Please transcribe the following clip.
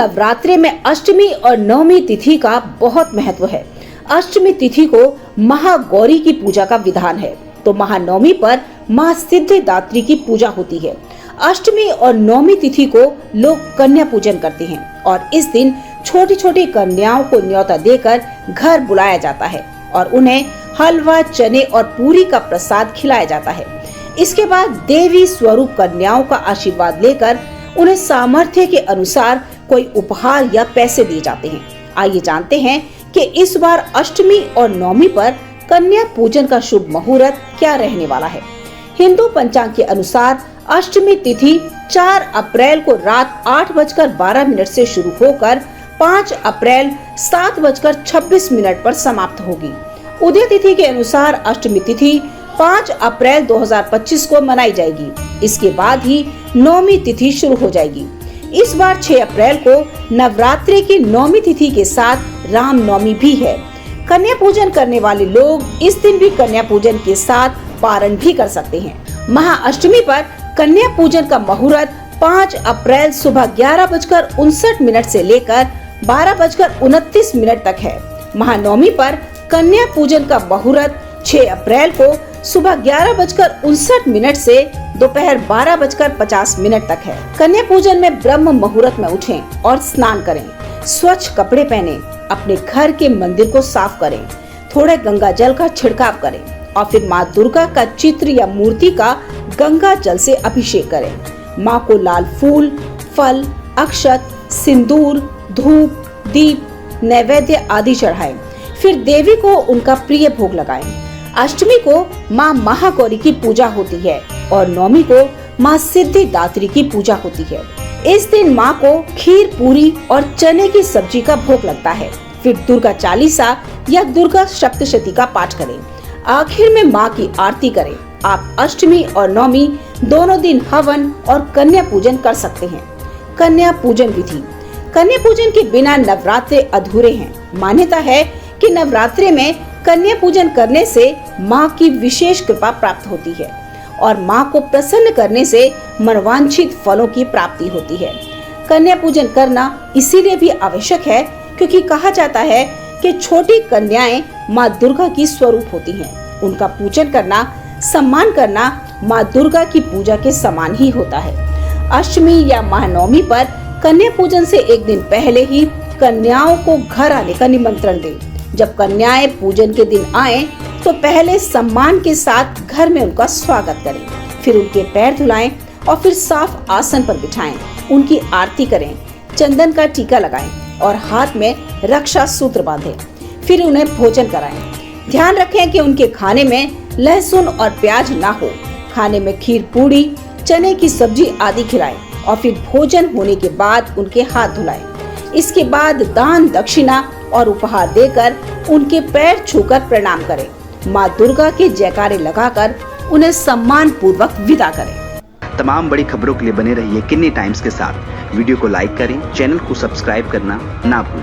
नवरात्रि में अष्टमी और नवमी तिथि का बहुत महत्व है। अष्टमी तिथि को महागौरी की पूजा का विधान है, तो महानवमी पर मां सिद्धिदात्री की पूजा होती है। अष्टमी और नवमी तिथि को लोग कन्या पूजन करते हैं और इस दिन छोटी छोटी कन्याओं को न्योता देकर घर बुलाया जाता है और उन्हें हलवा, चने और पूरी का प्रसाद खिलाया जाता है। इसके बाद देवी स्वरूप कन्याओं का आशीर्वाद लेकर उन्हें सामर्थ्य के अनुसार कोई उपहार या पैसे दिए जाते हैं। आइए जानते हैं कि इस बार अष्टमी और नवमी पर कन्या पूजन का शुभ मुहूर्त क्या रहने वाला है। हिंदू पंचांग के अनुसार अष्टमी तिथि 4 अप्रैल को रात 8:12 से शुरू होकर 5 अप्रैल 7:26 पर समाप्त होगी। उदय तिथि के अनुसार अष्टमी तिथि 5 अप्रैल 2025 को मनाई जाएगी। इसके बाद ही नवमी तिथि शुरू हो जाएगी। इस बार 6 अप्रैल को नवरात्रि की नवमी तिथि के साथ राम नवमी भी है। कन्या पूजन करने वाले लोग इस दिन भी कन्या पूजन के साथ पारण भी कर सकते हैं। महाअष्टमी पर कन्या पूजन का मुहूर्त 5 अप्रैल सुबह 11:59 से लेकर 12:29 तक है। महानवमी पर कन्या पूजन का मुहूर्त 6 अप्रैल को सुबह 11:59 से दोपहर 12:50 तक है। कन्या पूजन में ब्रह्म मुहूर्त में उठें और स्नान करें, स्वच्छ कपड़े पहने, अपने घर के मंदिर को साफ करें, थोड़े गंगा जल का छिड़काव करें और फिर माँ दुर्गा का चित्र या मूर्ति का गंगा जल से अभिषेक करें। माँ को लाल फूल, फल, अक्षत, सिंदूर, धूप, दीप, नैवेद्य आदि चढ़ाएं। फिर देवी को उनका प्रिय भोग लगाएं। अष्टमी को माँ महागौरी की पूजा होती है और नवमी को माँ सिद्धिदात्री की पूजा होती है। इस दिन माँ को खीर, पूरी और चने की सब्जी का भोग लगता है। फिर दुर्गा चालीसा या दुर्गा सप्तशती का पाठ करें। आखिर में माँ की आरती करें। आप अष्टमी और नवमी दोनों दिन हवन और कन्या पूजन कर सकते हैं। कन्या पूजन विधि। कन्या पूजन के बिना नवरात्रे अधूरे हैं। मान्यता है कि नवरात्रि में कन्या पूजन करने से माँ की विशेष कृपा प्राप्त होती है और माँ को प्रसन्न करने से मनवांछित फलों की प्राप्ति होती है। कन्या पूजन करना इसीलिए भी आवश्यक है क्योंकि कहा जाता है कि छोटी कन्याएं माँ दुर्गा की स्वरूप होती हैं। उनका पूजन करना, सम्मान करना माँ दुर्गा की पूजा के समान ही होता है। अष्टमी या महानवमी पर कन्या पूजन से एक दिन पहले ही कन्याओं को घर आने का निमंत्रण दें। जब कन्याएं पूजन के दिन आएं, तो पहले सम्मान के साथ घर में उनका स्वागत करें, फिर उनके पैर धुलाएं और फिर साफ आसन पर बिठाएं। उनकी आरती करें, चंदन का टीका लगाएं और हाथ में रक्षा सूत्र बांधें। फिर उन्हें भोजन कराएं। ध्यान रखें कि उनके खाने में लहसुन और प्याज ना हो। खाने में खीर, पूरी, चने की सब्जी आदि खिलाएं और फिर भोजन होने के बाद उनके हाथ धुलाएं। इसके बाद दान, दक्षिणा और उपहार देकर उनके पैर छूकर प्रणाम करें। माँ दुर्गा के जयकारे लगाकर उन्हें सम्मान पूर्वक विदा करें। तमाम बड़ी खबरों के लिए बने रहिए किन्नी टाइम्स के साथ। वीडियो को लाइक करें, चैनल को सब्सक्राइब करना ना भूलें।